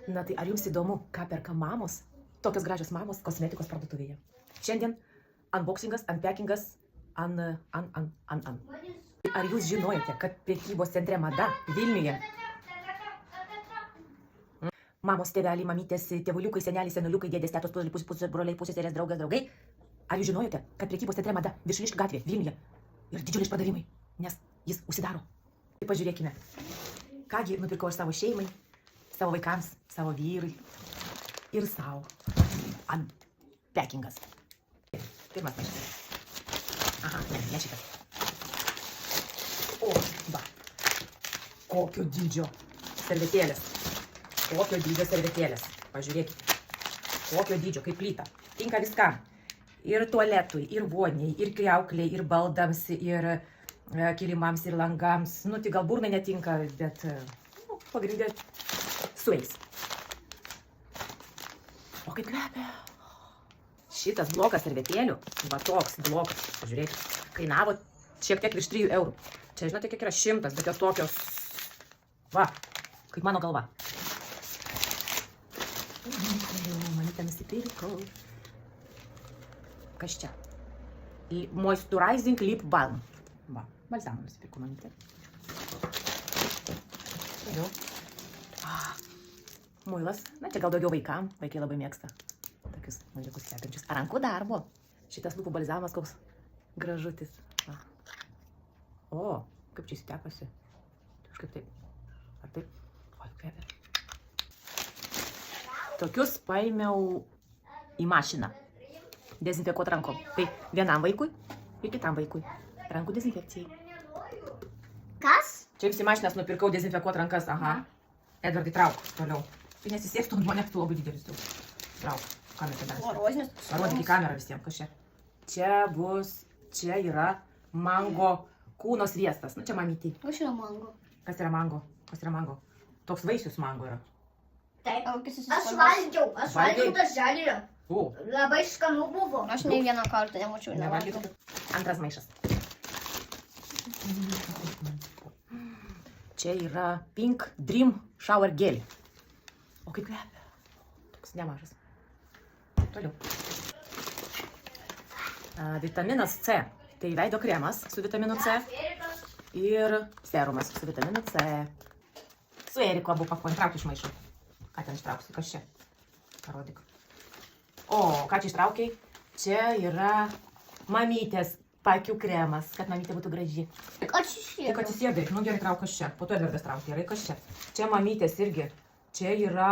Na tai ar jums įdomu, ką perka mamos? Tokios gražios mamos kosmetikos parduotuvėje. Šiandien unboxingas, unpackingas, Ar jūs žinojate, kad prekybos centre Mada Vilniuje mamos, tėveliai, mamytės, tėvuliukai, seneliai, senuliukai, dėdės, tetos, broliai, pusseserės, draugai? Ar jūs žinojote, kad prekybos centre Mada Viršuliškių gatvė Vilniuje yra didžiuliai išpardavimai, nes jis užsidaro? Tai pažiūrėkime, kągi nupirkau aš savo šeimai, savo vaikams, savo vyrui ir savo. Unpackingas. Pirmas maišelis. Aha, ne šitas. O, va. Kokio dydžio servetėlės. Kokio dydžio servetėlės. Pažiūrėkite. Kokio dydžio, kaip plyta. Tinka viskam. Ir tualetui, ir voniai, ir kriaukliai, ir baldams, ir kilimams, ir langams. Nu, tai gal burnai netinka, bet pagrindė sueis. O kaip kvepia. Šitas blokas servetėlių, va toks blokas, pažiūrėkite, kainavo šiek tiek virš 3 eurų. Čia, žinote, kiek yra 100, bet jos tokios, va, kaip mano galva. Mamytę nusipirkau. Kas čia? Moisturizing Lip Balm. Va, balzamą nusipirkau mamytę. Toliau. Muilas, na čia gal daugiau vaikam, vaikai labai mėgsta. Tokius mažiukus kepančius. Rankų darbo. Šitas lūpų balzamas koks gražutis. Va. O, kaip čia įsitepasi. Kažkaip taip. Ar taip? O, kvepia. Tokius paėmiau į mašiną. Dezinfekuot rankom. Tai vienam vaikui ir kitam vaikui. Rankų dezinfekcijai. Kas? Čia visi mašinas nupirkau dezinfekuot rankas. Aha. Edvardai, trauk toliau. Tai nesisėstų, man tu labai didelis jau. Trauk. Ką mes tada? Parodyk į kamerą visiems, kas čia. Čia yra mango kūno sviestas. Nu, čia mamytį. Kas yra mango? Kas yra mango? Kas yra mango? Toks vaisius mango yra. Taip, aš valgiau darželį. O, Labai skanu buvo. Aš nei vieną kartą nemačiau. nevalgytų. Antras maišas. Čia yra Pink Dream Shower Gel. O kaip kvepia. Toks nemažas. Toliau. Vitaminas C. Tai veido kremas su vitaminu C ir serumas su vitaminu C. Su Eriku abu pakuojam. Trauk iš maišo. Ką ten ištrauksiu? Kas čia? Parodyk. O, ką čia ištraukiai? Čia yra mamytės pakių kremas, kad mamytė būtų graži. Tik Tik atsisėdai. Nu gerai, trauk kas čia. Po to Edvardas trauk. Gerai, kas čia? Čia mamytės irgi. Čia yra